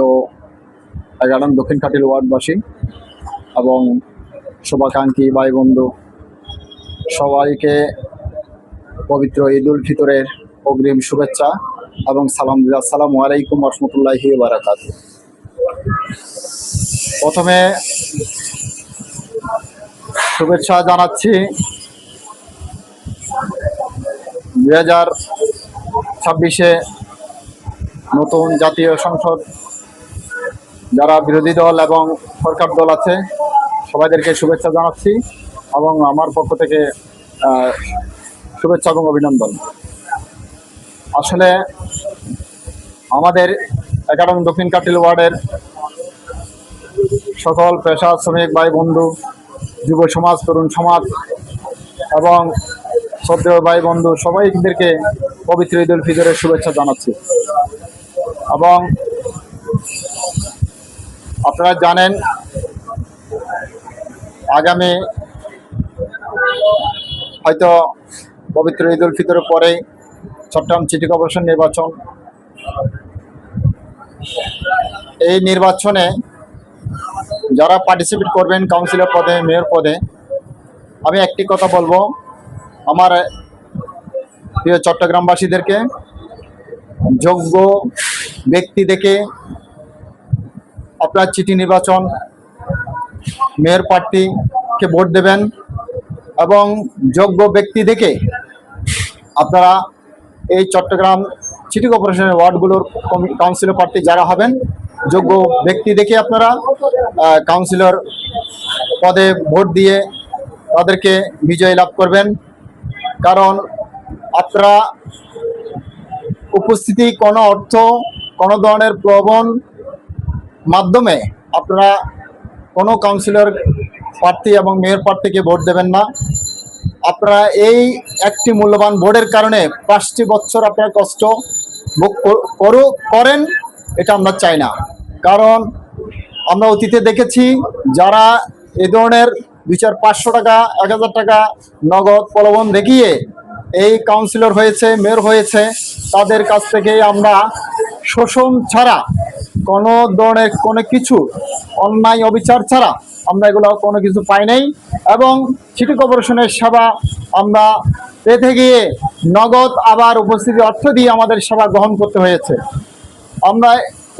প্রিয় 11 নং দক্ষিণ কাটিল ওয়ার্ডবাসী এবং শুভাকাঙ্ক্ষী ভাই বন্ধু সবাইকে পবিত্র ঈদ উল ফিতরের অগ্রিম শুভেচ্ছা এবং সালাম। আসসালামু আলাইকুম ওয়া রাহমাতুল্লাহি ওয়া বারাকাতুহু। প্রথমে শুভেচ্ছা জানাচ্ছি 2026-এ নতুন জাতীয় সংসদ যারা বিরোধী দল এবং সরকার দল আছে সবাইদেরকে শুভেচ্ছা জানাচ্ছি এবং আমার পক্ষ থেকে শুভেচ্ছা এবং অভিনন্দন। আসলে আমাদের 11 নং দক্ষিণ কাটিল ওয়ার্ডের সকল পেশা শ্রমিক ভাই বন্ধু, যুব সমাজ, তরুণ সমাজ এবং শ্রদ্ধেয় ভাই বন্ধু সবাইদেরকে পবিত্র ঈদ উল ফিতরের শুভেচ্ছা জানাচ্ছি। এবং আপনারা জানেন আগামী হয়তো পবিত্র ঈদ উল ফিতরের পরেই চট্টগ্রাম সিটি কর্পোরেশন নির্বাচন। এই নির্বাচনে যারা পার্টিসিপেট করবেন কাউন্সিলর পদে, মেয়র পদে, আমি একটি কথা বলবো আমার প্রিয় চট্টগ্রামবাসীদেরকে, যোগ্য ব্যক্তি দেখে আপনার সিটি নির্বাচন মেয়র প্রার্থীকে ভোট দেবেন এবং যোগ্য ব্যক্তি দেখে আপনারা এই চট্টগ্রাম সিটি কর্পোরেশনের ওয়ার্ডগুলোর কাউন্সিলর প্রার্থী যারা হবেন যোগ্য ব্যক্তি দেখে আপনারা কাউন্সিলর পদে ভোট দিয়ে তাদেরকে বিজয় লাভ করবেন। কারণ আপনারা উপস্থিতি কোনো অর্থ কোনো ধরনের প্রলোভন মাধ্যমে আপনারা কোনো কাউন্সিলর প্রার্থী এবং মেয়র প্রার্থীকে ভোট দেবেন না। আপনারা এই একটি মূল্যবান ভোটের কারণে 5টি বছর আপনারা কষ্ট ভোগ করেন, এটা আমরা চাই না। কারণ আমরা অতীতে দেখেছি যারা এ ধরনের 200-500 টাকা 1000 টাকা নগদ প্রলোভন দেখিয়ে এই কাউন্সিলর হয়েছে, মেয়র হয়েছে, তাদের কাছ থেকে আমরা শোষণ ছাড়া কোনো ধরনের কোনো কিছু অন্যায় অবিচার ছাড়া আমরা এগুলো কোনো কিছু পাই নাই। এবং সিটি কর্পোরেশনের সেবা আমরা পেতে গিয়ে নগদ আবার উপস্থিতি অর্থ দিয়ে আমাদের সেবা গ্রহণ করতে হয়েছে। আমরা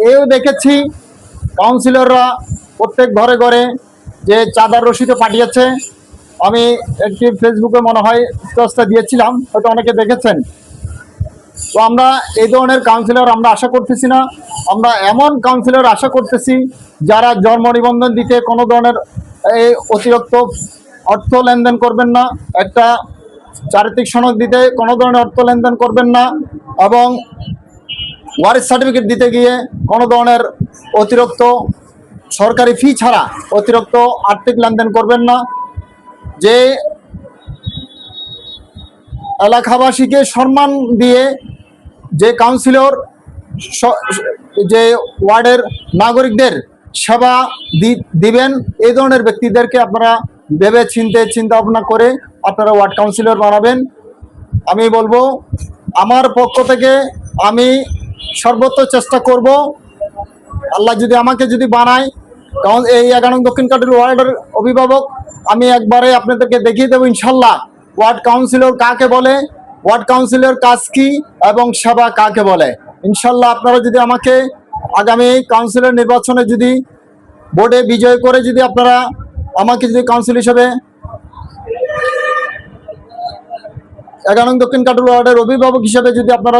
এও দেখেছি কাউন্সিলররা প্রত্যেক ঘরে ঘরে যে চাঁদার রসিদও পাঠিয়েছে। আমি একটি ফেসবুকে মনে হয় স্ট্যাটাসটা দিয়েছিলাম, হয়তো অনেকে দেখেছেন। তো আমরা এই ধরনের কাউন্সিলর আমরা আশা করতেছি না। আমরা এমন কাউন্সিলর আশা করতেছি যারা জন্ম নিবন্ধন দিতে কোনো ধরনের এই অতিরিক্ত অর্থ লেনদেন করবেন না, একটা চারিত্রিক সনদ দিতে কোনো ধরনের অর্থ লেনদেন করবেন না এবং ওয়ারিশ সার্টিফিকেট দিতে গিয়ে কোনো ধরনের অতিরিক্ত সরকারি ফি ছাড়া অতিরিক্ত আর্থিক লেনদেন করবেন না। যে এলাকাবাসীকে সম্মান দিয়ে যে কাউন্সিলর যে ওয়ার্ডের নাগরিকদের সেবা দিবেন, এই ধরনের ব্যক্তিদেরকে আপনারা ভেবে চিন্তা ভাবনা করে আপনারা ওয়ার্ড কাউন্সিলর বানাবেন। আমি বলবো আমার পক্ষ থেকে আমি সর্বোচ্চ চেষ্টা করব, আল্লাহ যদি আমাকে বানায়, কারণ এই 11 নং দক্ষিণ কাটিল ওয়ার্ডের অভিভাবক আমি একবারে আপনাদেরকে দেখিয়ে দেবো ইনশাল্লাহ ওয়ার্ড কাউন্সিলর কাকে বলে, ওয়ার্ড কাউন্সিলর কাজ কি এবং সেবা কাকে বলে। ইনশাল্লাহ আপনারা যদি আমাকে আগামী কাউন্সিলর নির্বাচনে ভোটে বিজয় করে আপনারা আমাকে কাউন্সিল হিসেবে 11 নং দক্ষিণ কাটিল ওয়ার্ডের অভিভাবক হিসেবে আপনারা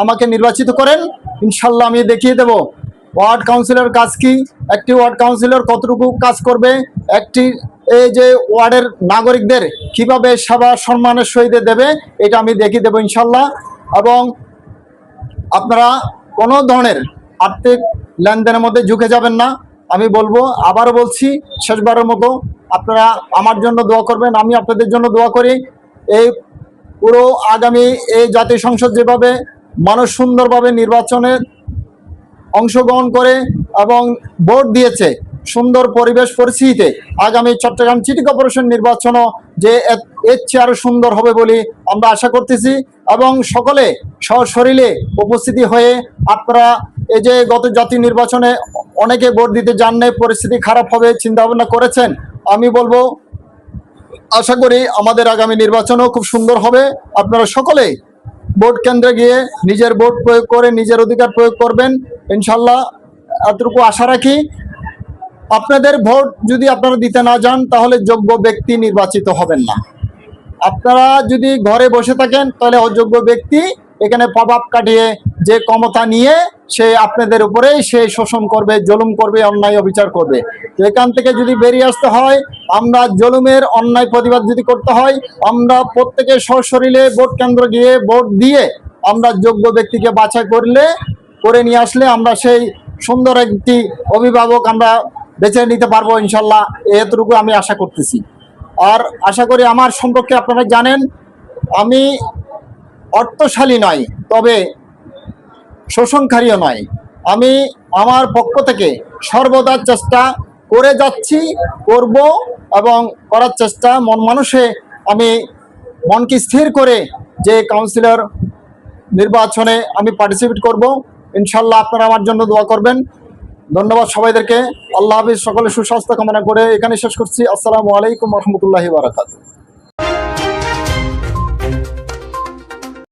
আমাকে নির্বাচিত করেন, ইনশাল্লাহ আমি দেখিয়ে দেব ওয়ার্ড কাউন্সিলর কাজ কি, একটি ওয়ার্ড কাউন্সিলর কতটুকু কাজ করবে, একটি এই যে ওয়ার্ডের নাগরিকদের কিভাবে সেবা সম্মানের সহিত দেবে, এটা আমি দেখিয়ে দেবো ইনশাল্লাহ। এবং আপনারা কোনো ধরনের আর্থিক লেনদেনের মধ্যে ঝুঁকে যাবেন না। আমি বলবো, আবারও বলছি শেষবারের মতো, আপনারা আমার জন্য দোয়া করবেন, আমি আপনাদের জন্য দোয়া করি। এই পুরো আগামী এই জাতীয় সংসদ যেভাবে মানুষ সুন্দরভাবে নির্বাচনে অংশগ্রহণ করে এবং ভোট দিয়েছে সুন্দর পরিবেশ পরিস্থিতিতে, আগামী চট্টগ্রাম সিটি কর্পোরেশন নির্বাচনও যে এর চেয়ে আরো সুন্দর হবে বলে আমরা আশা করতেছি। এবং সকলে সশরীরে উপস্থিতি হয়ে আপনারা এই যে গত জাতীয় নির্বাচনে অনেকে ভোট দিতে যান নাই, পরিস্থিতি খারাপ হবে চিন্তা ভাবনা করেছেন। আমি বলবো, আশা করি আমাদের আগামী নির্বাচনও খুব সুন্দর হবে। আপনারা সকলেই ভোট কেন্দ্রে গিয়ে নিজের ভোট প্রয়োগ করে নিজের অধিকার প্রয়োগ করবেন ইনশাল্লাহ, এতটুকু আশা রাখি। আপনাদের ভোট যদি আপনারা দিতে না যান তাহলে যোগ্য ব্যক্তি নির্বাচিত হবেন না। আপনারা যদি ঘরে বসে থাকেন তাহলে অযোগ্য ব্যক্তি এখানে প্রভাব কাটিয়ে যে ক্ষমতা নিয়ে সে আপনাদের উপরেই সে শোষণ করবে, জুলুম করবে, অন্যায় অবিচার করবে। তো এখান থেকে যদি বেরিয়ে আসতে হয়, আমরা জুলুমের অন্যায় প্রতিবাদ যদি করতে হয়, আমরা প্রত্যেকে সশরীরে ভোট কেন্দ্র গিয়ে ভোট দিয়ে আমরা যোগ্য ব্যক্তিকে বাছাই করে নিয়ে আসলে আমরা সেই সুন্দর একটি অভিভাবক আমরা বেছে নিতে পারবো ইনশাল্লাহ, এতটুকু আমি আশা করতেছি। আর আশা করি আমার সম্পর্কে আপনারা জানেন, আমি অর্থশালী নয়, তবে শোষণকারীও নয়। আমি আমার পক্ষ থেকে সর্বদা চেষ্টা করে যাচ্ছি, করব এবং করার চেষ্টা মন মানুষে আমি মনকে স্থির করে যে কাউন্সিলর নির্বাচনে আমি পার্টিসিপেট করব ইনশাল্লাহ। আপনারা আমার জন্য দোয়া করবেন। ধন্যবাদ সবাইদেরকে। আল্লাহ হাফিজ। সকলে সুস্বাস্থ্য কামনা করে এখানে শেষ করছি। আসসালামু আলাইকুম রহমতুল্লাহি ওয়া বারাকাতুহু।